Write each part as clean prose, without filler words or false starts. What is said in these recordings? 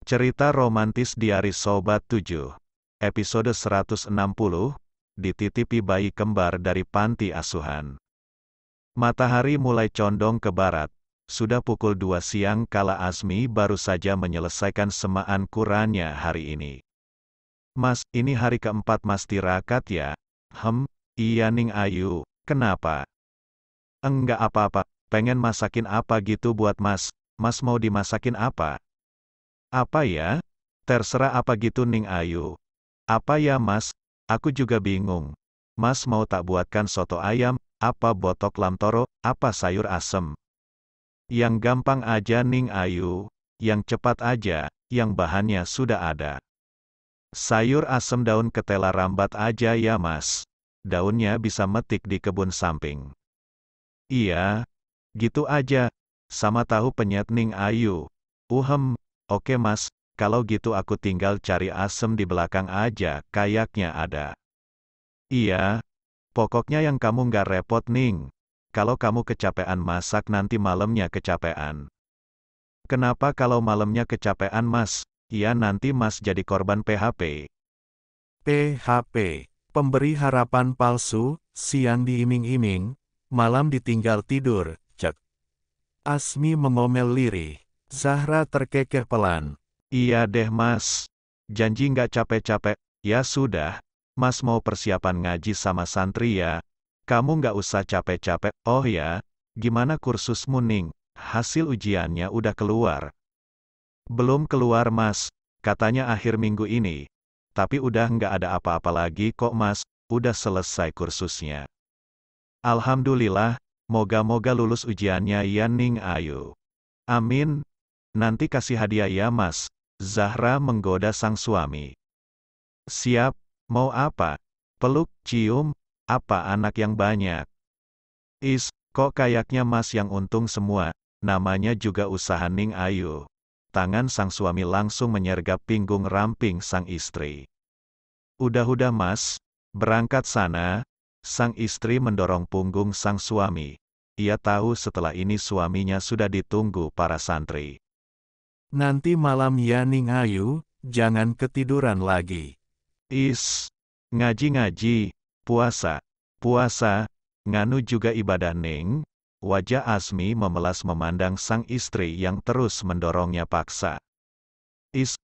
Cerita romantis Diari Sobat 7, episode 160, dititipi bayi kembar dari panti asuhan. Matahari mulai condong ke barat, sudah pukul 2 siang kala Asmi baru saja menyelesaikan semaan Qur'annya hari ini. Mas, ini hari keempat Mas tirakat ya? Iya Ning Ayu, kenapa? Enggak apa-apa, pengen masakin apa gitu buat Mas. Mas mau dimasakin apa? Apa ya? Terserah apa gitu Ning Ayu. Apa ya Mas? Aku juga bingung. Mas mau tak buatkan soto ayam, apa botok lamtoro, apa sayur asem? Yang gampang aja Ning Ayu, yang cepat aja, yang bahannya sudah ada. Sayur asem daun ketela rambat aja ya Mas. Daunnya bisa metik di kebun samping. Iya, gitu aja. Sama tahu penyet Ning Ayu. Oke Mas, kalau gitu aku tinggal cari asem di belakang aja, kayaknya ada. Iya, pokoknya yang kamu nggak repot Ning. Kalau kamu kecapean masak nanti malamnya kecapean. Kenapa kalau malamnya kecapean Mas? Iya nanti Mas jadi korban PHP. PHP, pemberi harapan palsu, siang diiming-iming, malam ditinggal tidur, cek. Asmi mengomel lirih. Zahra terkekeh pelan. Iya deh Mas. Janji nggak capek-capek. Ya sudah, Mas mau persiapan ngaji sama santri ya. Kamu nggak usah capek-capek. Oh ya, gimana kursusmu Ning? Hasil ujiannya udah keluar? Belum keluar Mas, katanya akhir minggu ini. Tapi udah nggak ada apa-apa lagi kok Mas, udah selesai kursusnya. Alhamdulillah, moga-moga lulus ujiannya ya Ning Ayu. Amin. Nanti kasih hadiah ya Mas. Zahra menggoda sang suami. Siap, mau apa? Peluk, cium, apa anak yang banyak? Kok kayaknya Mas yang untung semua, namanya juga usaha Ning Ayu. Tangan sang suami langsung menyergap pinggung ramping sang istri. Udah Mas, berangkat sana. Sang istri mendorong punggung sang suami. Ia tahu setelah ini suaminya sudah ditunggu para santri. Nanti malam ya Ning Ayu, jangan ketiduran lagi. Ngaji-ngaji, puasa, nganu juga ibadah Ning. Wajah Asmi memelas memandang sang istri yang terus mendorongnya paksa.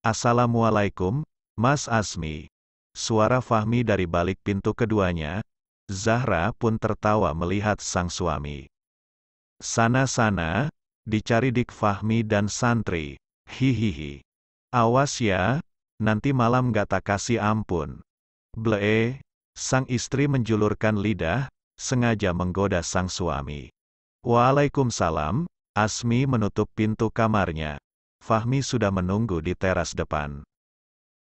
Assalamualaikum, Mas Asmi. Suara Fahmi dari balik pintu keduanya. Zahra pun tertawa melihat sang suami. Sana-sana, dicari dik Fahmi dan santri. Hihihi. Awas ya, nanti malam gak tak kasih ampun. Sang istri menjulurkan lidah, sengaja menggoda sang suami. Waalaikumsalam, Asmi menutup pintu kamarnya. Fahmi sudah menunggu di teras depan.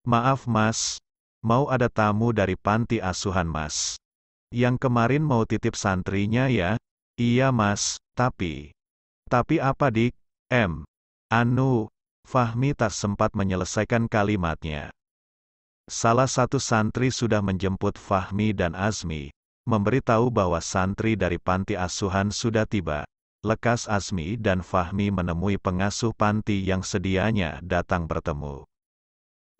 Maaf Mas, mau ada tamu dari panti asuhan Mas. Yang kemarin mau titip santrinya ya? Iya Mas, tapi apa dik? Fahmi tak sempat menyelesaikan kalimatnya. Salah satu santri sudah menjemput Fahmi dan Asmi, memberitahu bahwa santri dari panti asuhan sudah tiba. Lekas Asmi dan Fahmi menemui pengasuh panti yang sedianya datang bertemu.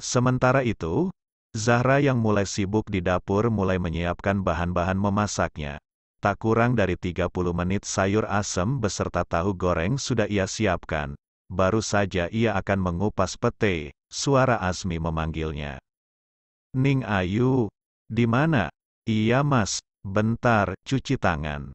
Sementara itu, Zahra yang mulai sibuk di dapur mulai menyiapkan bahan-bahan memasaknya. Tak kurang dari 30 menit sayur asem beserta tahu goreng sudah ia siapkan. Baru saja ia akan mengupas pete, suara Asmi memanggilnya. Ning Ayu, di mana? Iya Mas, bentar, cuci tangan.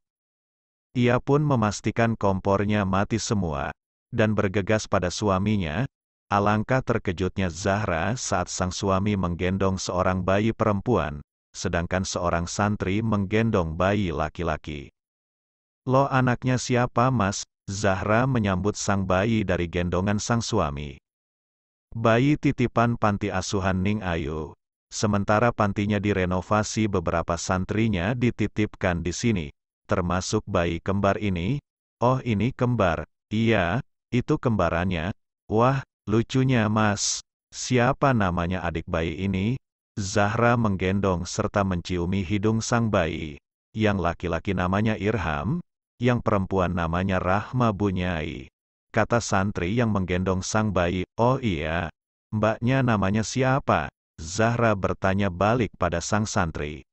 Ia pun memastikan kompornya mati semua, dan bergegas pada suaminya. Alangkah terkejutnya Zahra saat sang suami menggendong seorang bayi perempuan, sedangkan seorang santri menggendong bayi laki-laki. Loh anaknya siapa Mas? Zahra menyambut sang bayi dari gendongan sang suami. Bayi titipan panti asuhan Ning Ayu. Sementara pantinya direnovasi, beberapa santrinya dititipkan di sini, termasuk bayi kembar ini. Oh ini kembar, iya, itu kembarannya. Wah, lucunya Mas. Siapa namanya adik bayi ini? Zahra menggendong serta menciumi hidung sang bayi. Yang laki-laki namanya Irham, yang perempuan namanya Rahma Bunyai. Kata santri yang menggendong sang bayi, oh iya, mbaknya namanya siapa? Zahra bertanya balik pada sang santri.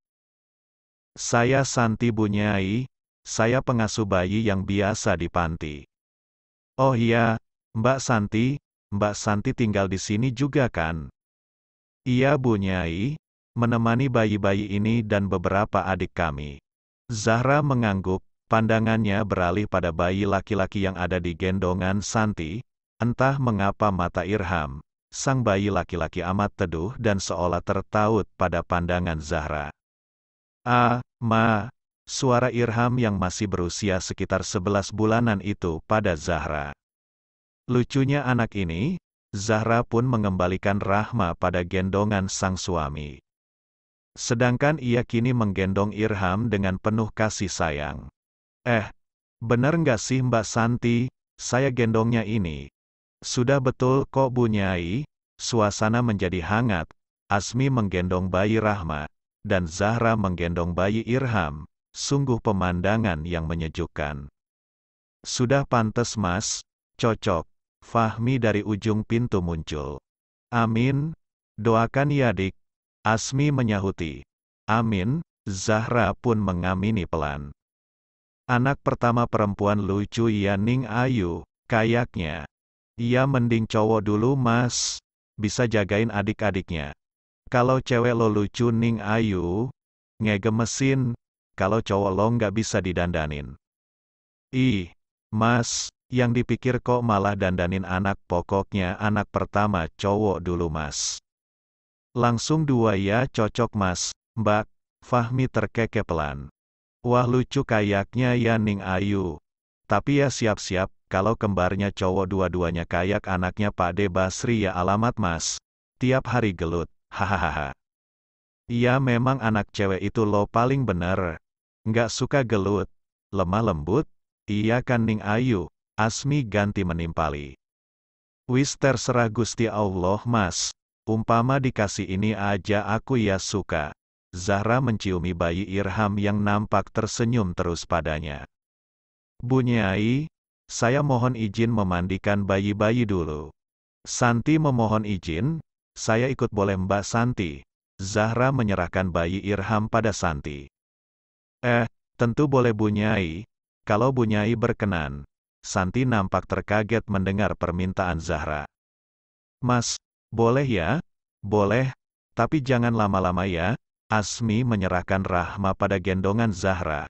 Saya Santi Bu Nyai, saya pengasuh bayi yang biasa di panti. Oh iya, Mbak Santi tinggal di sini juga kan? Iya Bu Nyai, menemani bayi-bayi ini dan beberapa adik kami. Zahra mengangguk, pandangannya beralih pada bayi laki-laki yang ada di gendongan Santi. Entah mengapa mata Irham, sang bayi laki-laki amat teduh dan seolah tertaut pada pandangan Zahra. Ah, Ma, suara Irham yang masih berusia sekitar 11 bulanan itu pada Zahra. Lucunya anak ini, Zahra pun mengembalikan rahma pada gendongan sang suami. Sedangkan ia kini menggendong Irham dengan penuh kasih sayang. Bener nggak sih Mbak Santi, saya gendongnya ini? Sudah betul kok Bu Nyai, suasana menjadi hangat. Asmi menggendong bayi Rahma, dan Zahra menggendong bayi Irham, sungguh pemandangan yang menyejukkan. Sudah pantes Mas, cocok. Fahmi dari ujung pintu muncul. Amin, doakan ya dik. Asmi menyahuti. Amin, Zahra pun mengamini pelan. Anak pertama perempuan lucu ya Ning Ayu, kayaknya. Iya mending cowok dulu Mas, bisa jagain adik-adiknya. Kalau cewek lo lucu Ning Ayu, ngegemesin, kalau cowok lo nggak bisa didandanin. Ih, Mas, yang dipikir kok malah dandanin anak, pokoknya anak pertama cowok dulu Mas. Langsung dua ya cocok Mas, Mbak, Fahmi terkekeh pelan. Wah lucu kayaknya ya Ning Ayu. Tapi ya siap-siap, kalau kembarnya cowok dua-duanya kayak anaknya Pak De Basri ya alamat Mas. Tiap hari gelut, hahaha. Iya memang anak cewek itu lo paling bener. Nggak suka gelut, lemah lembut, iya kan Ning Ayu, Asmi ganti menimpali. Wis terserah Gusti Allah Mas, umpama dikasih ini aja aku ya suka. Zahra menciumi bayi Irham yang nampak tersenyum terus padanya. Bu Nyai, saya mohon izin memandikan bayi-bayi dulu. Santi memohon izin, saya ikut boleh Mbak Santi. Zahra menyerahkan bayi Irham pada Santi. Tentu boleh Bu Nyai, kalau Bu Nyai berkenan. Santi nampak terkaget mendengar permintaan Zahra. Mas, boleh ya? Boleh, tapi jangan lama-lama ya. Asmi menyerahkan Rahma pada gendongan Zahra.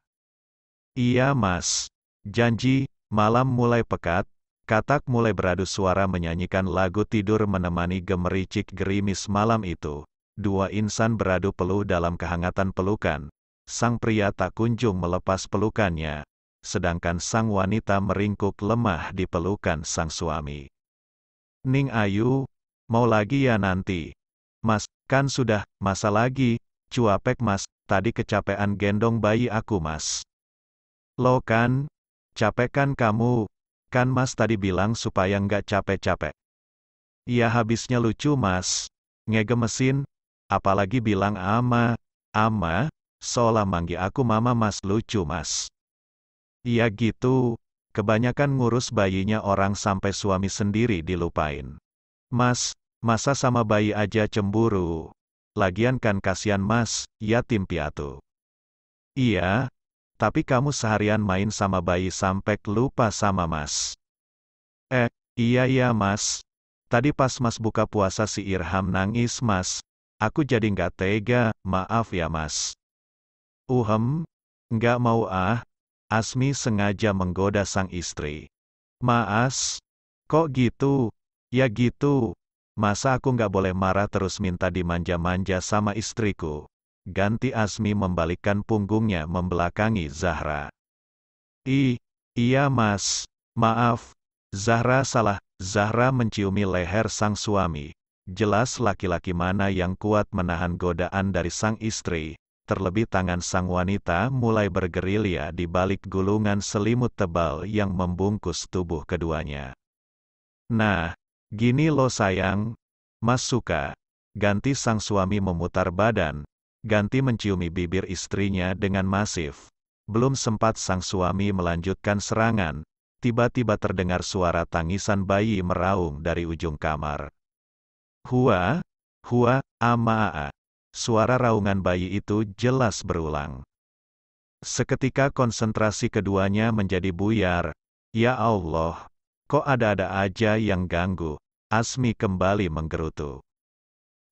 Iya Mas. Janji. Malam mulai pekat, katak mulai beradu suara menyanyikan lagu tidur menemani gemericik gerimis malam itu. Dua insan beradu peluh dalam kehangatan pelukan. Sang pria tak kunjung melepas pelukannya, sedangkan sang wanita meringkuk lemah di pelukan sang suami. Ning Ayu, mau lagi ya nanti? Mas, kan sudah, masa lagi? Cuapek Mas, tadi kecapean gendong bayi aku Mas. Lo kan? Capek kan kamu? Kan Mas tadi bilang supaya nggak capek-capek. Ya habisnya lucu Mas. Ngegemesin. Apalagi bilang ama, seolah manggil aku mama Mas lucu Mas. Iya gitu. Kebanyakan ngurus bayinya orang sampai suami sendiri dilupain. Mas, masa sama bayi aja cemburu? Lagian kan kasihan Mas, yatim piatu. Iya. Tapi kamu seharian main sama bayi sampai lupa sama Mas. Iya Mas. Tadi pas Mas buka puasa si Irham nangis Mas. Aku jadi nggak tega, maaf ya Mas. Nggak mau ah. Asmi sengaja menggoda sang istri. Mas, kok gitu? Ya gitu. Masa aku nggak boleh marah terus minta dimanja-manja sama istriku? Ganti Asmi membalikkan punggungnya membelakangi Zahra. Iya Mas, maaf. Zahra salah. Zahra menciumi leher sang suami. Jelas laki-laki mana yang kuat menahan godaan dari sang istri. Terlebih tangan sang wanita mulai bergerilya di balik gulungan selimut tebal yang membungkus tubuh keduanya. Nah, gini loh sayang. Mas suka. Ganti sang suami memutar badan. Ganti menciumi bibir istrinya dengan masif. Belum sempat sang suami melanjutkan serangan, tiba-tiba terdengar suara tangisan bayi meraung dari ujung kamar. Hua, hua, amaa. Suara raungan bayi itu jelas berulang. Seketika konsentrasi keduanya menjadi buyar. Ya Allah, kok ada-ada aja yang ganggu. Asmi kembali menggerutu.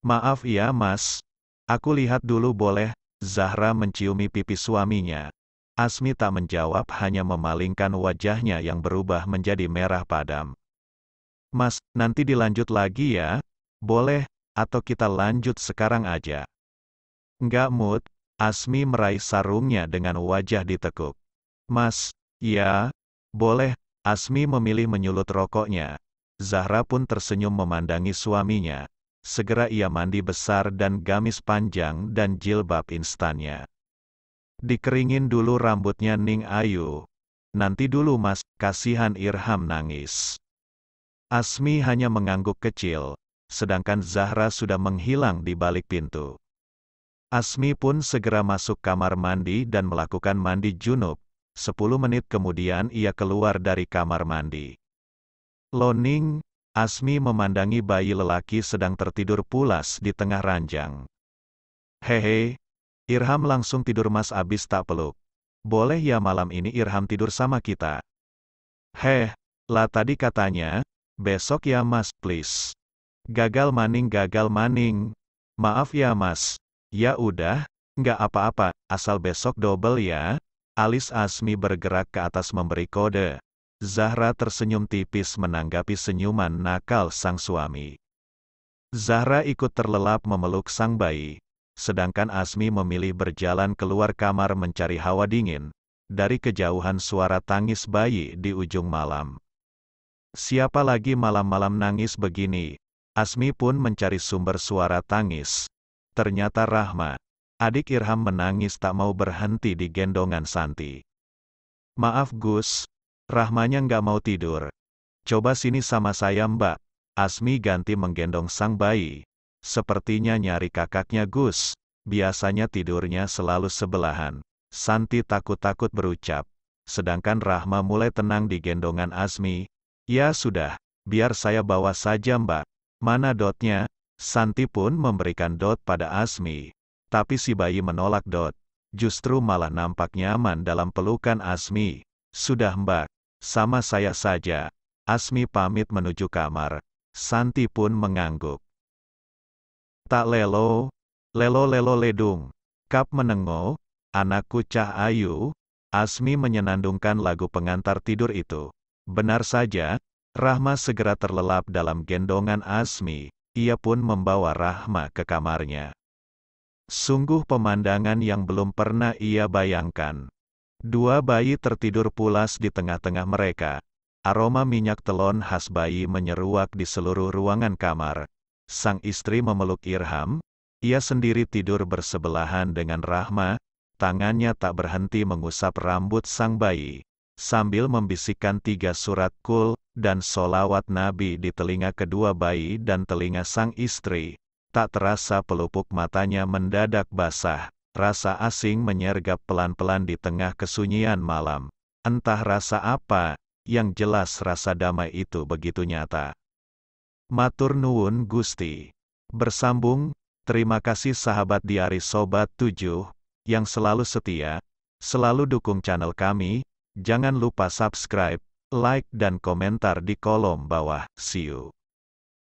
Maaf ya mas, aku lihat dulu boleh. Zahra menciumi pipi suaminya. Asmi tak menjawab, hanya memalingkan wajahnya yang berubah menjadi merah padam. Mas, nanti dilanjut lagi ya? Boleh, atau kita lanjut sekarang aja? Nggak mood. Asmi meraih sarungnya dengan wajah ditekuk. Mas, ya, boleh. Asmi memilih menyulut rokoknya. Zahra pun tersenyum memandangi suaminya. Segera ia mandi besar dan gamis panjang dan jilbab instannya. Dikeringin dulu rambutnya Ning Ayu. Nanti dulu mas, kasihan Irham nangis. Asmi hanya mengangguk kecil, sedangkan Zahra sudah menghilang di balik pintu. Asmi pun segera masuk kamar mandi dan melakukan mandi junub. 10 menit kemudian ia keluar dari kamar mandi. Loning, Asmi memandangi bayi lelaki sedang tertidur pulas di tengah ranjang. Hehe, Irham langsung tidur mas abis tak peluk. Boleh ya malam ini Irham tidur sama kita? Heh, lah tadi katanya, besok ya mas, please. Gagal maning. Maaf ya mas. Ya udah, nggak apa-apa, asal besok double ya. Alis Asmi bergerak ke atas memberi kode. Zahra tersenyum tipis menanggapi senyuman nakal sang suami. Zahra ikut terlelap memeluk sang bayi, sedangkan Asmi memilih berjalan keluar kamar mencari hawa dingin. Dari kejauhan suara tangis bayi di ujung malam. Siapa lagi malam-malam nangis begini? Asmi pun mencari sumber suara tangis. Ternyata Rahma, adik Irham menangis tak mau berhenti di gendongan Santi. Maaf Gus, Rahmanya nggak mau tidur. Coba sini sama saya mbak. Asmi ganti menggendong sang bayi. Sepertinya nyari kakaknya Gus, biasanya tidurnya selalu sebelahan. Santi takut-takut berucap. Sedangkan Rahma mulai tenang di gendongan Asmi. Ya sudah, biar saya bawa saja mbak. Mana dotnya? Santi pun memberikan dot pada Asmi. Tapi si bayi menolak dot. Justru malah nampak nyaman dalam pelukan Asmi. Sudah mbak, sama saya saja. Asmi pamit menuju kamar. Santi pun mengangguk. Tak lelo ledung. Kap menengo, anakku cah ayu. Asmi menyenandungkan lagu pengantar tidur itu. Benar saja, Rahma segera terlelap dalam gendongan Asmi. Ia pun membawa Rahma ke kamarnya. Sungguh pemandangan yang belum pernah ia bayangkan. Dua bayi tertidur pulas di tengah-tengah mereka. Aroma minyak telon khas bayi menyeruak di seluruh ruangan kamar. Sang istri memeluk Irham. Ia sendiri tidur bersebelahan dengan Rahma. Tangannya tak berhenti mengusap rambut sang bayi, sambil membisikkan 3 surat Qul dan solawat Nabi di telinga kedua bayi dan telinga sang istri. Tak terasa pelupuk matanya mendadak basah. Rasa asing menyergap pelan-pelan di tengah kesunyian malam. Entah rasa apa, yang jelas rasa damai itu begitu nyata. Matur nuwun Gusti. Bersambung, terima kasih sahabat Diari Sobat 7, yang selalu setia, selalu dukung channel kami. Jangan lupa subscribe, like dan komentar di kolom bawah. See you.